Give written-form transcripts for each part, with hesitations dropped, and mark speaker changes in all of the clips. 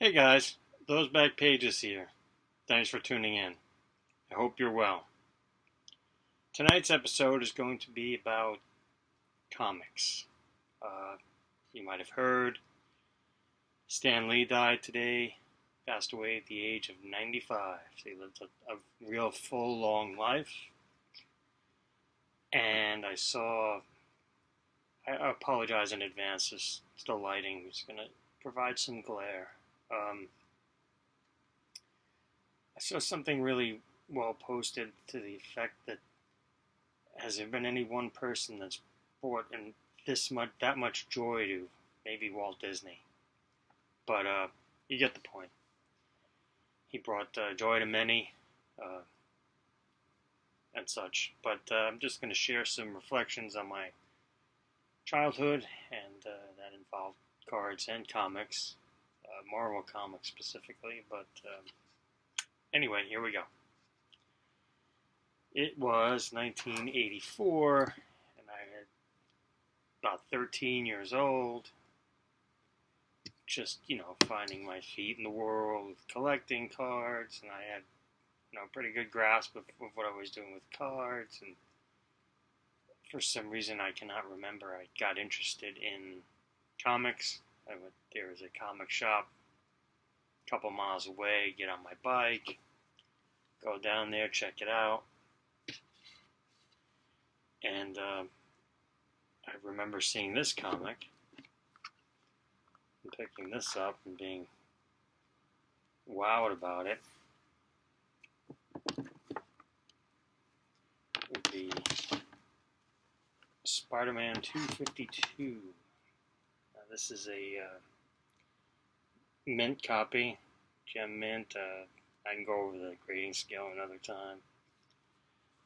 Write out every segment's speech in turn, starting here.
Speaker 1: Hey guys, those back pages here. Thanks for tuning in. I hope you're well. Tonight's episode is going to be about comics. You might have heard Stan Lee died today, passed away at the age of 95. So he lived a real full, long life. And I apologize in advance, just the lighting is going to provide some glare. I saw something really well posted to the effect that has there been any one person that's brought in that much joy to maybe Walt Disney, but you get the point. He brought joy to many and such. But I'm just going to share some reflections on my childhood, and that involved cards and comics, Marvel comics specifically. But anyway, here we go. It was 1984, and I had about 13 years old, just, finding my feet in the world, collecting cards, and I had, pretty good grasp of what I was doing with cards, and for some reason I cannot remember, I got interested in comics. There was a comic shop a couple miles away, get on my bike, go down there, check it out. And I remember seeing this comic and picking this up and being wowed about it. It would be SpiderMan 252. Now, this is a mint copy, gem mint. I can go over the grading scale another time.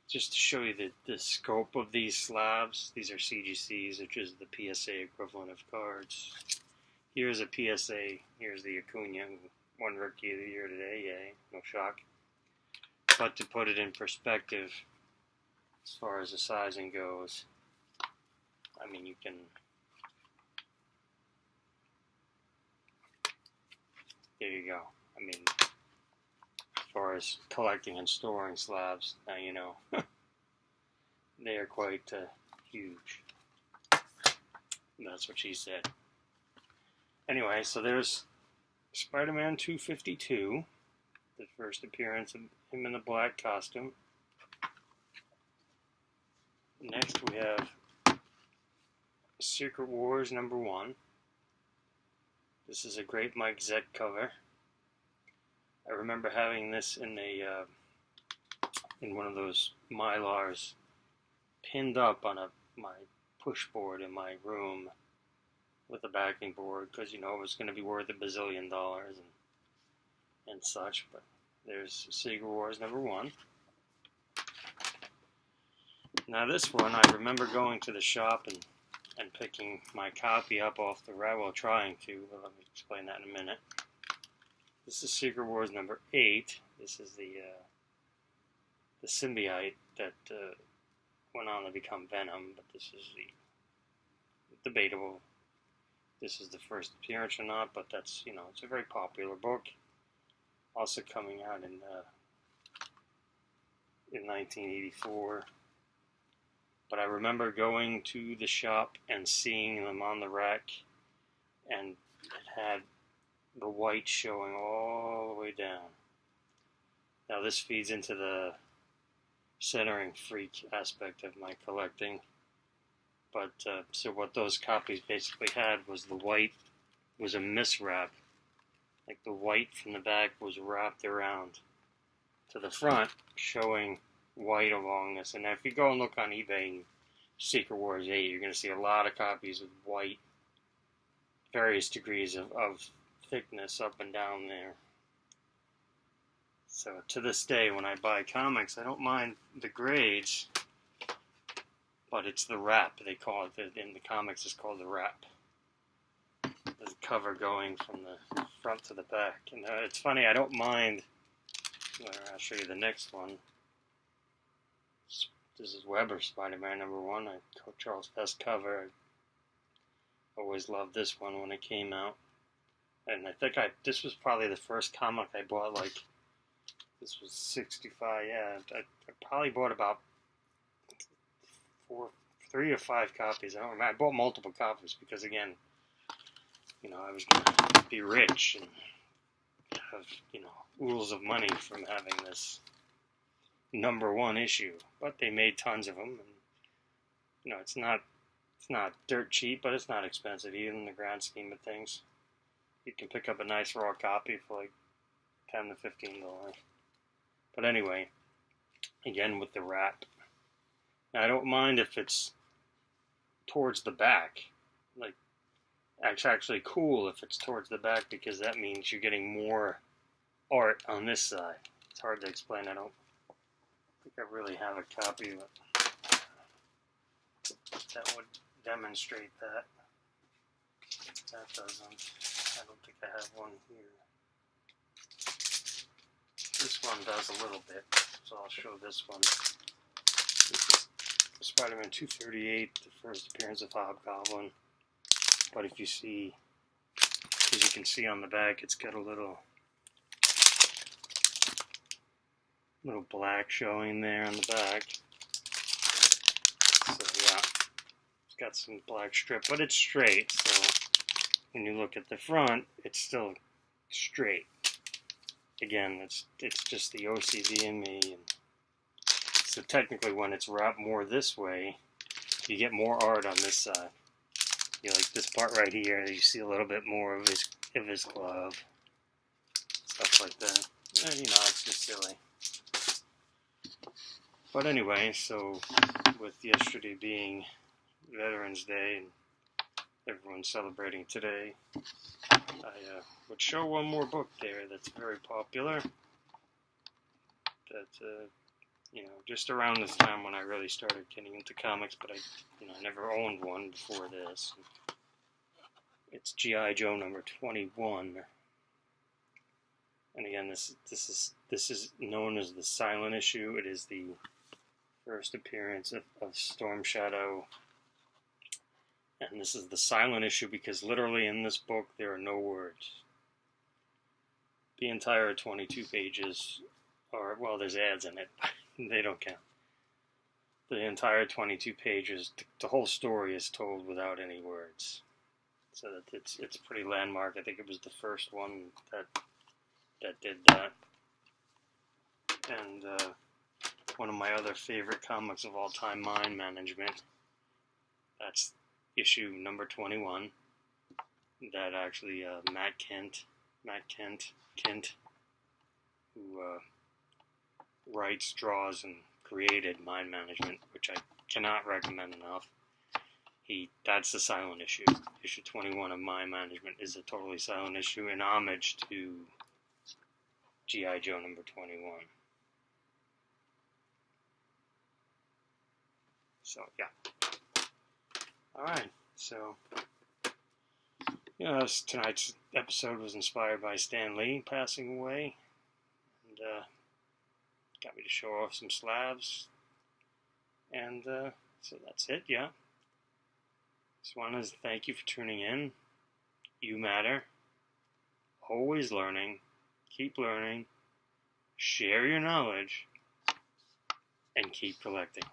Speaker 1: Just to show you the scope of these slabs. These are CGCs, which is the PSA equivalent of cards. Here's a PSA. Here's the Acuna, who won Rookie of the Year today. Yay, no shock. But to put it in perspective, as far as the sizing goes, I mean, you can... There you go. I mean, as far as collecting and storing slabs, now you know. They are quite huge. That's what she said. Anyway, so there's SpiderMan 252, the first appearance of him in the black costume. Next we have Secret Wars #1. This is a great Mike Zeck cover. I remember having this in one of those Mylars pinned up on my push board in my room with a backing board, because it was going to be worth $1 bazillion and such. But there's Secret Wars #1. Now this one, I remember going to the shop and picking my copy up off the rack, well, trying to, but let me explain that in a minute. This is Secret Wars #8. This is the symbiote that went on to become Venom, but this is the debatable. This is the first appearance or not, but that's, it's a very popular book. Also coming out in 1984. But I remember going to the shop and seeing them on the rack, and it had the white showing all the way down. Now this feeds into the centering freak aspect of my collecting. But so what those copies basically had was the white was a miswrap. Like the white from the back was wrapped around to the front, showing white along this. And if you go and look on eBay and Secret Wars 8, you're going to see a lot of copies of white, various degrees of thickness up and down there. So to this day, when I buy comics, I don't mind the grades, but it's the wrap, they call it. In the comics, it's called the wrap. The cover going from the front to the back. And it's funny, I don't mind. I'll show you the next one. This is Weber Spider-Man #1. Charles Best cover. I always loved this one when it came out. And I think this was probably the first comic I bought, like, this was 65, yeah, I probably bought about 3 or 5 copies. I don't remember. I bought multiple copies because, again, you know, I was going to be rich and have, you know, oodles of money from having this #1 issue. But they made tons of them, and, you know, it's not dirt cheap, but it's not expensive either in the grand scheme of things. You can pick up a nice raw copy for like $10 to $15. But anyway, again with the wrap. Now, I don't mind if it's towards the back. Like, it's actually cool if it's towards the back because that means you're getting more art on this side. It's hard to explain. I don't think I really have a copy of it that would demonstrate that. That doesn't. I don't think I have one here. This one does a little bit, so I'll show this one. This is Spider-Man 238, the first appearance of Hobgoblin. But if you see, as you can see on the back, it's got a little black showing there on the back. So yeah, it's got some black strip, but it's straight, so when you look at the front, it's still straight. Again, it's just the OCD in me. And so technically, when it's wrapped more this way, you get more art on this side. You know, like this part right here, you see a little bit more of his glove, stuff like that. And, you know, it's just silly. But anyway, so with yesterday being Veterans Day and everyone's celebrating today, I would show one more book there that's very popular. That you know, just around this time when I really started getting into comics, but I never owned one before this. It's G.I. Joe #21, and again, this is known as the silent issue. It is the first appearance of Storm Shadow. And this is the silent issue because literally in this book there are no words. The entire 22 pages are, well, there's ads in it. They don't count. The entire 22 pages, the whole story is told without any words. So that it's pretty landmark. I think it was the first one that did that. And one of my other favorite comics of all time, Mind Management. That's issue #21, that actually Matt Kent, who writes, draws, and created Mind Management, which I cannot recommend enough. That's the silent issue. Issue 21 of Mind Management is a totally silent issue in homage to G.I. Joe #21. So yeah. Alright, so, you know, tonight's episode was inspired by Stan Lee passing away, and got me to show off some slabs, and so that's it, yeah. Just wanted to thank you for tuning in. You matter. Always learning. Keep learning. Share your knowledge. And keep collecting.